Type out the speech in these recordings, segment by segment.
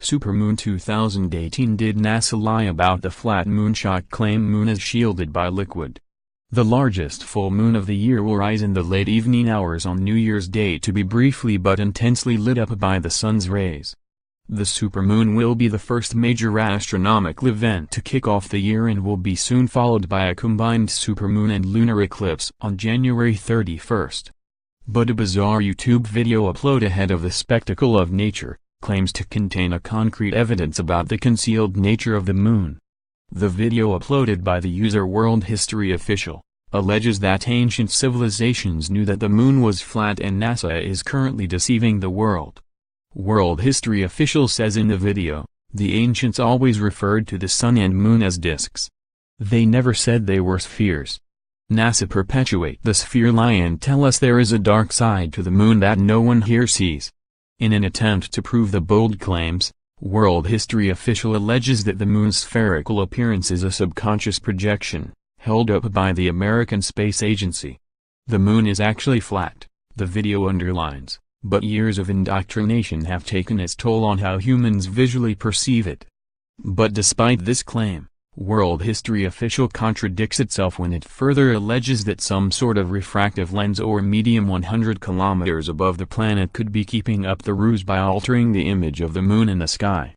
Supermoon 2018. Did NASA lie about the flat moonshot claim? Moon is shielded by liquid. The largest full moon of the year will rise in the late evening hours on New Year's Day to be briefly but intensely lit up by the sun's rays. The supermoon will be the first major astronomical event to kick off the year and will be soon followed by a combined supermoon and lunar eclipse on January 31st. But a bizarre YouTube video upload ahead of the spectacle of nature claims to contain a concrete evidence about the concealed nature of the moon. The video uploaded by the user World History Official alleges that ancient civilizations knew that the moon was flat and NASA is currently deceiving the world. World History Official says in the video, the ancients always referred to the sun and moon as disks. They never said they were spheres. NASA perpetuate the sphere lie and tell us there is a dark side to the moon that no one here sees. In an attempt to prove the bold claims, World History Official alleges that the moon's spherical appearance is a subconscious projection, held up by the American Space Agency. The moon is actually flat, the video underlines, but years of indoctrination have taken its toll on how humans visually perceive it. But despite this claim, World History Official contradicts itself when it further alleges that some sort of refractive lens or medium 100 kilometers above the planet could be keeping up the ruse by altering the image of the moon in the sky.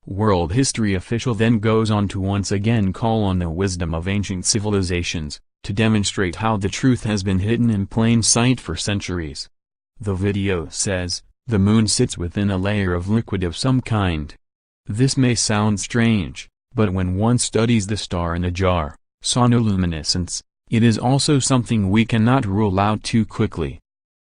World History Official then goes on to once again call on the wisdom of ancient civilizations, to demonstrate how the truth has been hidden in plain sight for centuries. The video says, the moon sits within a layer of liquid of some kind. This may sound strange, but when one studies the star in a jar, sonoluminescence, it is also something we cannot rule out too quickly.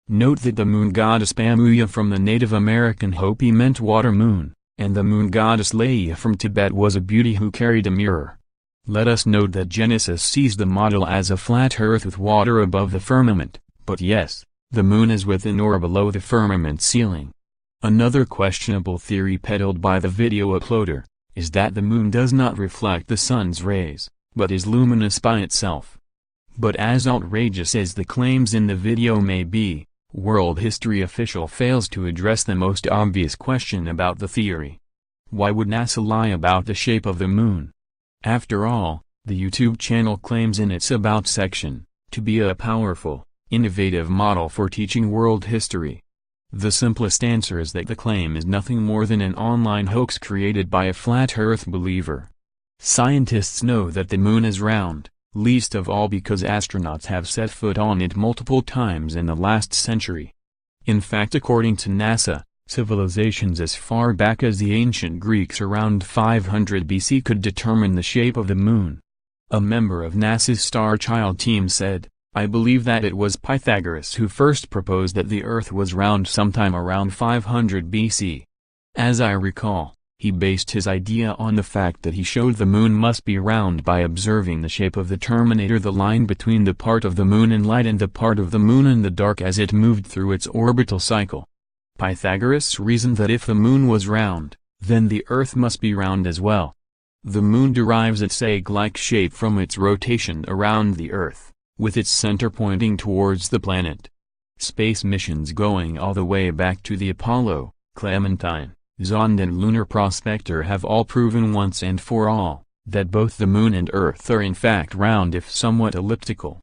Note that the moon goddess Pamuya from the Native American Hopi meant water moon, and the moon goddess Leia from Tibet was a beauty who carried a mirror. Let us note that Genesis sees the model as a flat earth with water above the firmament, but yes, the moon is within or below the firmament ceiling. Another questionable theory peddled by the video uploader is that the moon does not reflect the sun's rays, but is luminous by itself. But as outrageous as the claims in the video may be, World History Official fails to address the most obvious question about the theory. Why would NASA lie about the shape of the moon? After all, the YouTube channel claims in its About section, to be a powerful, innovative model for teaching world history. The simplest answer is that the claim is nothing more than an online hoax created by a flat earth believer. Scientists know that the moon is round, least of all because astronauts have set foot on it multiple times in the last century. In fact, according to NASA, civilizations as far back as the ancient Greeks around 500 BC could determine the shape of the moon. A member of NASA's Star Child team said, I believe that it was Pythagoras who first proposed that the Earth was round sometime around 500 BC. As I recall, he based his idea on the fact that he showed the moon must be round by observing the shape of the terminator, the line between the part of the moon in light and the part of the moon in the dark as it moved through its orbital cycle. Pythagoras reasoned that if the moon was round, then the Earth must be round as well. The moon derives its egg-like shape from its rotation around the Earth, with its center pointing towards the planet. Space missions going all the way back to the Apollo, Clementine, Zond and Lunar Prospector have all proven once and for all, that both the moon and Earth are in fact round if somewhat elliptical.